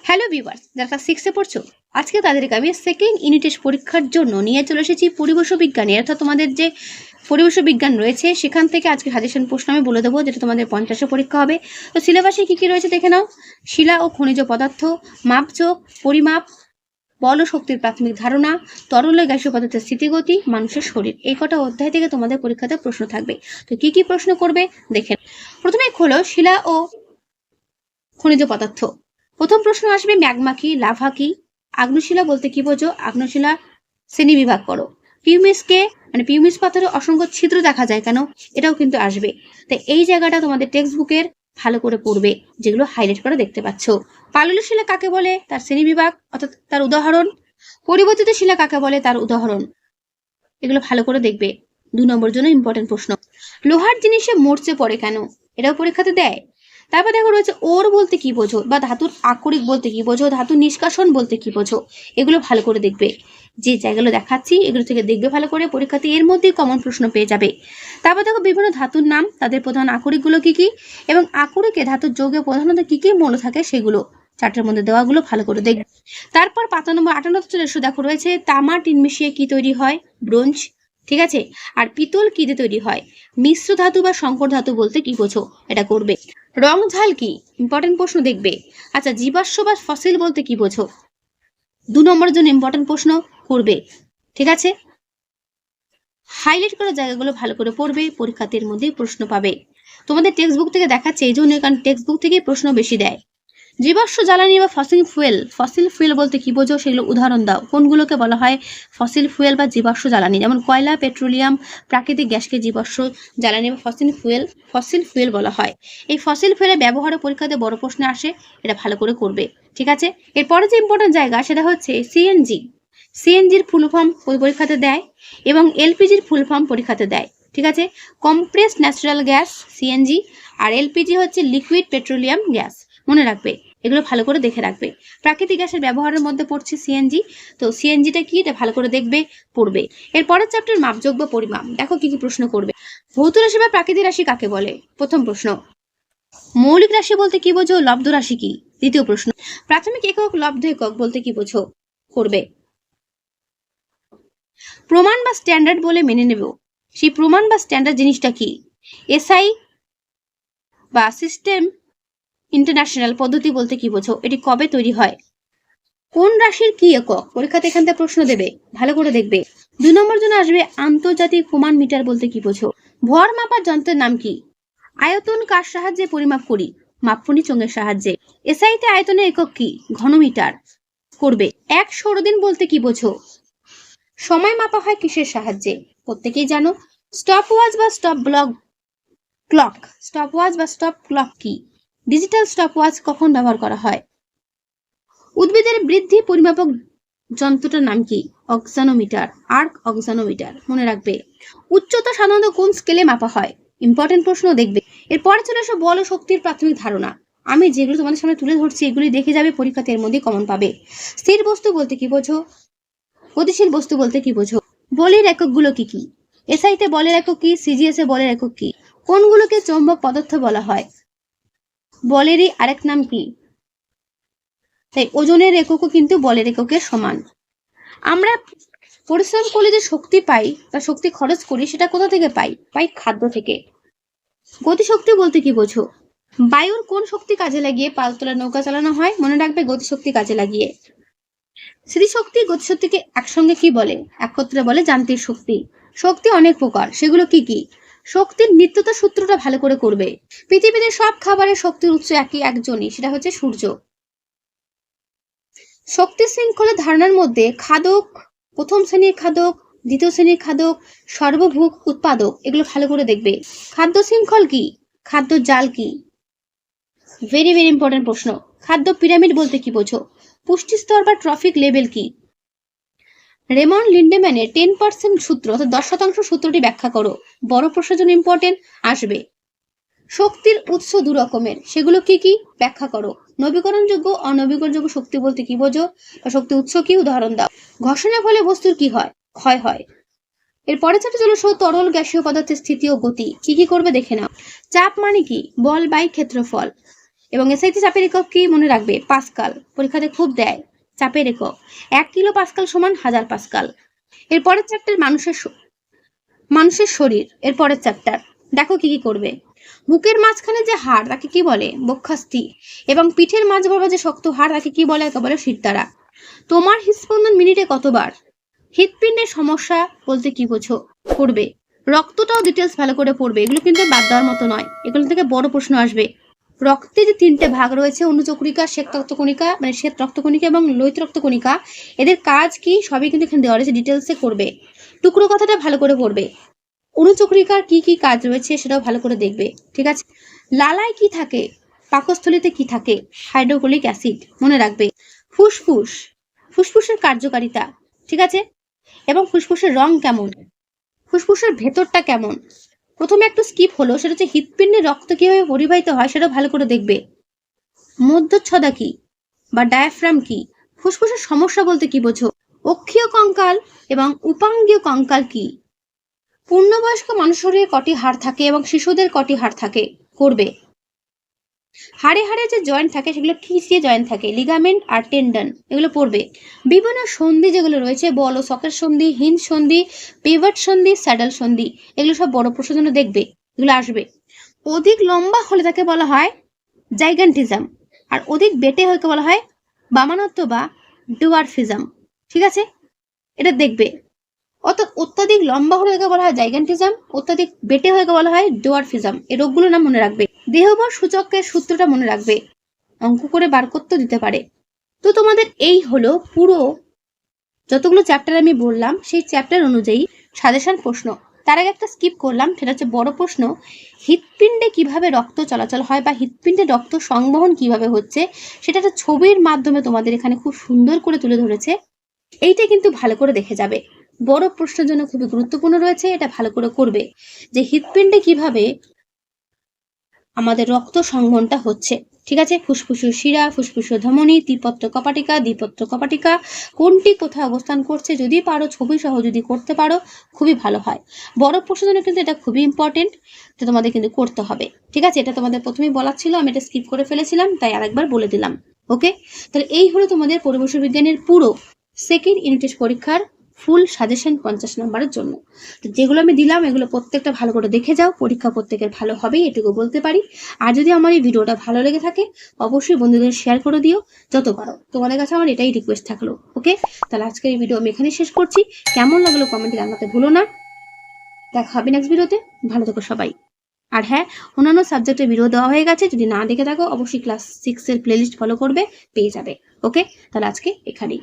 Hello viewers, যারা class 6 এ পড়ছো, আজকে তাদেরকে আমি সেকেন্ড ইউনিট টেস্ট পরীক্ষার জন্য নিয়ে চলে এসেছি পরিবেশ বিজ্ঞানে। অর্থাৎ তোমাদের যে পরিবেশ বিজ্ঞান রয়েছে সেখান থেকে আজকে সাজেশন প্রশ্ন আমি বলে দেবো, যেটা তোমাদের 50-এ পরীক্ষা হবে। তো সিলেবাসে কি কি রয়েছে দেখে নাও। শিলা ও খনিজ পদার্থ, মাপজোক, পরিমাপ, বল ও শক্তির প্রাথমিক ধারণা, তরল ও গ্যাসীয় পদার্থের স্থিতিগতি, মানুষের শরীর। এই কটা অধ্যায় থেকে তোমাদের পরীক্ষাতে প্রশ্ন থাকবে। তো কি কি প্রশ্ন করবে দেখে নাও। প্রথমে হলো শিলা ও খনিজ পদার্থ। প্রথম প্রশ্ন আসবে ম্যাগমা কি, লাভা কি, আগ্নেয়শিলা বলতে কি বোঝো, আগ্নেয়শিলা শ্রেণী বিভাগ করো। পিউমিসকে মানে পিউমিস পাথরে অসংখ্য ছিদ্র দেখা যায় কেন, এটাও কিন্তু আসবে। তাই এই জায়গাটা তোমাদের টেক্সট বুকের ভালো করে পড়বে, যেগুলো হাইলাইট করে দেখতে পাচ্ছ। পাললিক শিলা কাকে বলে, তার শ্রেণী বিভাগ অর্থাৎ তার উদাহরণ। পরিবর্তিত শিলা কাকে বলে, তার উদাহরণ। এগুলো ভালো করে দেখবে। 2 নম্বর জন্য ইম্পর্টেন্ট প্রশ্ন। লোহার জিনিসে মরচে পড়ে কেন, এটাও পরীক্ষাতে দেয়। তারপর দেখো রয়েছে ওর বলতে কি বোঝো, বা ধাতুর আকরিক বলতে কি বোঝো, ধাতুর নিষ্কাশন বলতে কি বোঝো। এগুলো ভালো করে দেখবে। যে জায়গাগুলো দেখাচ্ছি এগুলো থেকে দেখবে ভালো করে, পরীক্ষাতে এর মধ্যেই কমন প্রশ্ন পেয়ে যাবে। তারপর দেখো বিভিন্ন ধাতুর নাম, তাদের প্রধান আকরিকগুলো কি কি, এবং আকরিকে ধাতুর যৌগে প্রধানত কি কি মৌল থাকে সেগুলো চার্টের মধ্যে দেওয়াগুলো ভালো করে দেখবে। তারপর পাতা নম্বর 58 চলে এসো। দেখো রয়েছে তামা টিন মিশিয়ে কি তৈরি হয়, ব্রোঞ্জ। ঠিক আছে। আর পিতল কি দিয়ে তৈরি হয়, মিশ্র ধাতু বা সংকর ধাতু বলতে কি বোঝো, এটা করবে। রং ঝাল কি, ইম্পর্টেন্ট প্রশ্ন দেখবে। আচ্ছা, জীবাশ্ম বা ফসিল বলতে কি বোঝো, 2 নম্বরের জন্য ইম্পর্টেন্ট প্রশ্ন করবে। ঠিক আছে। হাইলাইট করা জায়গাগুলো ভালো করে পড়বে, পরীক্ষাতে এর মধ্যেই প্রশ্ন পাবে। তোমাদের টেক্সট বুক থেকে দেখাচ্ছে এই জন্য, কারণ টেক্সট বুক থেকেই প্রশ্ন বেশি দেয়। জীবাশ্ম জ্বালানি বা ফসিল ফুয়েল বলতে কি বোঝো, সেগুলো উদাহরণ দাও। কোনগুলোকে বলা হয় ফসিল ফুয়েল বা জীবাশ্ম জ্বালানি, যেমন কয়লা, পেট্রোলিয়াম, প্রাকৃতিক গ্যাসকে জীবাশ্ম জ্বালানি বা ফসিল ফুয়েল বলা হয়। এই ফসিল ফুয়েলের ব্যবহারে পরীক্ষাতে বড় প্রশ্নে আসে, এটা ভালো করে করবে। ঠিক আছে। এরপরে যে ইম্পর্টেন্ট জায়গা সেটা হচ্ছে সিএনজির ফুল ফর্ম পরীক্ষাতে দেয়, এবং এলপিজির ফুল ফর্ম পরীক্ষাতে দেয়। ঠিক আছে। কম্প্রেসড ন্যাচারাল গ্যাস সিএনজি, আর এলপিজি হচ্ছে লিকুইড পেট্রোলিয়াম গ্যাস। মনে রাখবে, এগুলো ভালো করে দেখে রাখবে। প্রাকৃতিক গ্যাসের ব্যবহারের মধ্যে পড়ছে সিএনজি। তো সিএনজিটা কি, এটা ভালো করে দেখবে, পড়বে। এরপরের চ্যাপ্টার মাপযোগ বা পরিমাপ। দেখো কি কি প্রশ্ন করবে। ভৌত রাশি বা প্রাকৃতিক রাশি কাকে বলে, প্রথম প্রশ্ন। মৌলিক রাশি বলতে কি বোঝো, লব্ধ রাশি কি, দ্বিতীয় প্রশ্ন। প্রাথমিক একক, লব্ধ একক বলতে কি বোঝো, করবে। প্রমাণ বা স্ট্যান্ডার্ড বলে মেনে নেব, সেই প্রমাণ বা স্ট্যান্ডার্ড জিনিসটা কি। এসআই বা সিস্টেম ইন্টারন্যাশনাল পদ্ধতি বলতে কি বোঝো, এটি কবে তৈরি হয়। কোন রাশির কি একক, পরীক্ষাতে এখান থেকে প্রশ্ন দেবে, ভালো করে দেখবে। 2 নম্বর জন্য আসবে আন্তর্জাতিক প্রমাণ মিটার বলতে কি বোঝো। ভর মাপার যন্ত্রের নাম কি। আয়তন কার সাহায্যে পরিমাপ করি, মাপফনি চোঙের সাহায্যে। এসআইতে আয়তনের একক কি, ঘনমিটার, করবে। এক সৌরদিন বলতে কি বোঝো। সময় মাপা হয় কিসের সাহায্যে, প্রত্যেকেই জানো। স্টপ ওয়াচ বা স্টপ ক্লক কি। ডিজিটাল স্টপ ওয়াচ কখন ব্যবহার করা হয়। উদ্ভিদের বৃদ্ধি পরিমাপক যন্ত্রটার নাম কি, অক্সানোমিটার। মনে রাখবে। উচ্চতা সাধারণত কোন স্কেলে মাপা হয়, ইম্পর্টেন্ট প্রশ্ন দেখবে। এরপরে চলে আসো বল ও শক্তির প্রাথমিক ধারণা। আমি যেগুলো তোমাদের সামনে তুলে ধরছি এগুলি দেখে যাবে, পরীক্ষাতে এর মধ্যে কমন পাবে। স্থির বস্তু বলতে কি বোঝো, গতিশীল বস্তু বলতে কি বোঝো। বলের এককগুলো কি কি। এসআইতে বলের একক কি, সিজিএস এ বলের একক কি। কোনগুলোকে চৌম্বক পদার্থ বলা হয়, বলেরই আরেক নাম কি। তাই ওজনের এককও কিন্তু বলের এককের সমান। আমরা পরিশ্রম করলে যে শক্তি পাই বা শক্তি খরচ করি, সেটা কোথা থেকে পাই খাদ্য থেকে। গতিশক্তি বলতে কি বোঝো। বায়ুর কোন শক্তি কাজে লাগিয়ে পালতোলা নৌকা চালানো হয়, মনে রাখবে গতিশক্তি কাজে লাগিয়ে। স্মৃতিশক্তি গতিশক্তিকে একসঙ্গে কি বলে, একত্রে বলে যান্ত্রিক শক্তি। শক্তি অনেক প্রকার, সেগুলো কি কি। শক্তির নিত্যতা সূত্রটা ভালো করে করবে। পৃথিবীতে সব খাবারের শক্তির উৎস একজনই, সেটা হচ্ছে সূর্য। শক্তি শৃঙ্খলের ধারণার মধ্যে খাদক, প্রথম শ্রেণীর খাদক, দ্বিতীয় শ্রেণীর খাদক, সর্বভোগ, উৎপাদক, এগুলো ভালো করে দেখবে। খাদ্য শৃঙ্খল কি, খাদ্য জাল কি। ভেরি ভেরি ইম্পর্টেন্ট প্রশ্ন। খাদ্য পিরামিড বলতে কি বোঝো। পুষ্টি স্তর বা ট্রফিক লেভেল কি। রেমন্ড লিন্ডেম্যানের 10% সূত্র অর্থাৎ 10% সূত্রটি ব্যাখ্যা করো, বড় প্রশ্নের জন্য ইম্পর্টেন্ট আসবে। শক্তির উৎস 2 রকমের, সেগুলো কি কি, ব্যাখ্যা করো। নবীকরণযোগ্য, অনবীকরণযোগ্য শক্তি বলতে কি বোঝো, বা শক্তি উৎস কি, উদাহরণ দাও। ঘর্ষণের ফলে বস্তুর কি হয়, ক্ষয় হয়। এরপরে চাপে চলো তরল গ্যাসীয় পদার্থের স্থিতি ও গতি, কি কি করবে দেখে নাও। চাপ মানে কি, বল বাই ক্ষেত্রফল, এবং এসআইতে চাপের একক কি মনে রাখবে? পাস্কাল। পরীক্ষাতে খুব দেয় চাপের একক। 1 কিলো পাস্কাল সমান 1000 পাস্কাল। এরপরের চ্যাপ্টার মানুষের শরীর। এরপরের চ্যাপ্টার দেখো কি কি করবে। বুকের মাঝখানে যে হাড় তাকে কি বলে? বক্ষাস্থি। এবং পিঠের মাঝ বরাবর যে শক্ত হাড় তাকে কি বলে? একেবারে শিরদাঁড়া। তোমার হৃদস্পন্দন মিনিটে কতবার? হৃৎপিণ্ডের সমস্যা বলতে কি বোঝো? পড়বে। রক্তটাও ডিটেলস ভালো করে পড়বে, এগুলো কিন্তু বাদ দেওয়ার মতো নয়, এগুলো থেকে বড় প্রশ্ন আসবে। রক্তে যে 3টে ভাগ রয়েছে, অনুচক্রিকা, শ্বেত রক্তকণিকা মানে শ্বেত রক্তকণিকা এবং লোহিত রক্তকণিকা, এদের কাজ কি সবই কিন্তু এখানে দেওয়া রয়েছে, ডিটেলসে করবে। টুকরো কথাটা ভালো করে পড়বে। অনুচক্রিকার কি কি কাজ রয়েছে সেটাও ভালো করে দেখবে, ঠিক আছে। লালায় কি থাকে? পাকস্থলীতে কি থাকে? Hydrochloric acid. মনে রাখবে। ফুসফুসের কার্যকারিতা, ঠিক আছে, এবং ফুসফুসের রং কেমন, ফুসফুসের ভেতরটা কেমন। প্রথমে একটু স্কিপ হলো, সেটা হচ্ছে হৃৎপিণ্ডে রক্ত কিভাবে পরিবাহিত হয় সেটা ভালো করে দেখবে। মধ্যচ্ছদা কি বা ডায়াফ্রাম কি? ফুসফুসের সমস্যা বলতে কি বোঝো? অক্ষীয় কঙ্কাল এবং উপাঙ্গীয় কঙ্কাল কি? পূর্ণবয়স্ক মানুষের কটি হাড় থাকে এবং শিশুদের কটি হাড় থাকে? করবে। হাড়ে হাড়ে যে জয়েন্ট থাকে সেগুলো কি দিয়ে জয়েন্ট থাকে? লিগামেন্ট আর টেন্ডন, এগুলো পড়বে। বিভিন্ন সন্ধি যেগুলো রয়েছে, বল ও সকেট সন্ধি, হিঞ্জ সন্ধি, পিভট সন্ধি, স্যাডল সন্ধি, এগুলো সব বড় প্রশ্নের জন্য দেখবে, এগুলো আসবে। অধিক লম্বা হলে তাকে বলা হয় জাইগান্টিজম, আর অধিক বেটে হলে বলা হয় বামানত্ব বা ডুয়ারফিজম, ঠিক আছে, এটা দেখবে। অর্থাৎ অত্যাধিক লম্বা হলে তাকে বলা হয় জাইগান্টিজম, অত্যাধিক বেটে হয়ে বলা হয় ডুয়ারফিজম। এই রোগগুলোর নাম মনে রাখবে। দেহবর সূচকের সূত্রটা মনে রাখবে, অঙ্ক করে বার করতেও দিতে পারে। তো তোমাদের এই হলো পুরো যতগুলো চ্যাপ্টার আমি বললাম সেই চ্যাপ্টার অনুযায়ী সাজেশন প্রশ্ন। তার আগে একটা স্কিপ করলাম, সেটা হচ্ছে বড় প্রশ্ন, হৃৎপিণ্ডে কিভাবে রক্ত চলাচল হয় বা হৃৎপিণ্ডে রক্ত সংবহন কিভাবে হচ্ছে সেটা একটা ছবির মাধ্যমে তোমাদের এখানে খুব সুন্দর করে তুলে ধরেছে। এইটা কিন্তু ভালো করে দেখে যাবে, বড় প্রশ্নের জন্য খুবই গুরুত্বপূর্ণ রয়েছে, এটা ভালো করে করবে যে হৃৎপিণ্ডে কিভাবে আমাদের রক্ত সংবহনটা হচ্ছে, ঠিক আছে। ফুসফুসীয় শিরা, ফুসফুসীয় ধমনী, ত্রিপত্র কপাটিকা, দ্বিপত্র কপাটিকা, কোনটি কোথায় অবস্থান করছে, যদি পারো ছবি সহ যদি করতে পারো খুবই ভালো হয়। বড় প্রশ্নের জন্য কিন্তু এটা খুবই ইম্পর্টেন্ট, তো তোমাদের কিন্তু করতে হবে, ঠিক আছে। এটা তোমাদের প্রথমেই বলার ছিল, আমি এটা স্কিপ করে ফেলেছিলাম, তাই আরেকবার বলে দিলাম। ওকে, তাহলে এই হলো তোমাদের পরিবেশ বিজ্ঞানের পুরো সেকেন্ড ইউনিট টেস্ট পরীক্ষার ফুল সাজেশন 50 নম্বরের জন্য। তো যেগুলো আমি দিলাম এগুলো প্রত্যেকটা ভালো করে দেখে যাও, পরীক্ষা প্রত্যেকের ভালো হবেই, এটুকু বলতে পারি। আর যদি আমার এই ভিডিওটা ভালো লেগে থাকে অবশ্যই বন্ধুদের শেয়ার করে দিও যত পারো, তোমাদের কাছে আমার এটাই রিকোয়েস্ট থাকলো। ওকে, তাহলে আজকের এই ভিডিও আমি এখানে শেষ করছি। কেমন লাগলো কমেন্টে জানাতে ভুলো না। দেখা হবে নেক্সট ভিডিওতে, ভালো থেকো সবাই। আর হ্যাঁ, অন্যান্য সাবজেক্টের ভিডিও দেওয়া হয়ে গেছে, যদি না দেখে থাকো অবশ্যই ক্লাস 6 এর প্লেলিস্ট ফলো করবে, পেয়ে যাবে। ওকে, তাহলে আজকে এখানেই।